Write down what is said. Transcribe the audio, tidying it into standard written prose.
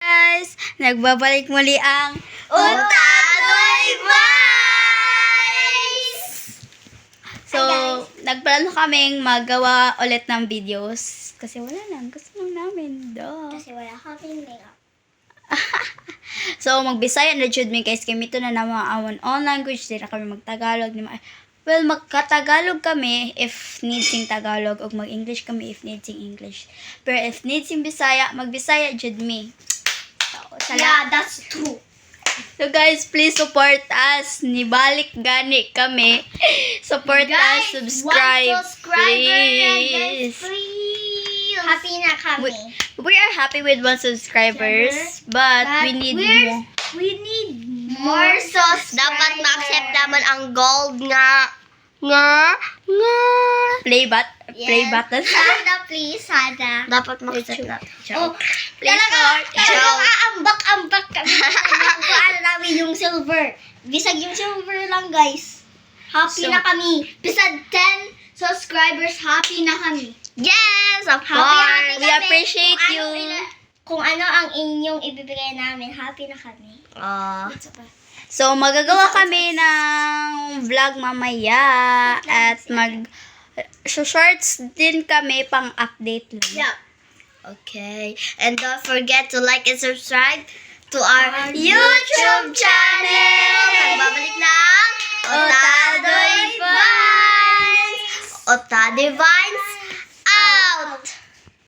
Guys, nagbabalik muli ang Utadoy Vibes! So, nagplano kaming magawa ulit ng videos kasi wala lang, gusto lang namin. Duh. Kasi wala kaming makeup. So, magbisaya na jud mi guys, kay mito na naman ang own language, di na kami magtagalog. Well, magkatagalog kami if needs sing Tagalog o mag-English kami if needs sing English. Pero if needs sing Bisaya, magbisaya jud mi. So, Yeah, that's true. So guys, please support us. Nibalik gani kami. Support us, subscribe, one subscriber please. guys, please. Happy na kami. We are happy with 1 subscribers, but we need more. We need more subscribers. Dapat ma-accept naman ang gold nga. Play button. Sana, please. Sana. Dapat ma-accept natin. Oh, Please support. talagang aambak-ambak kami. Ano namin yung silver. Bisag yung silver lang, guys. Happy So- na kami. Bisag 10 subscribers, happy na kami. Yes, of Happy course. kami. We appreciate Kung you. Kung ano ang inyong ibibigay namin, happy na kami. So, magagawa kami ng vlog mamaya at shorts din kami pang update lang. Yeah. Okay. And don't forget to like and subscribe to our YouTube channel. Nagbabalik ng Otadoy Vibes! Otadoy Vibes!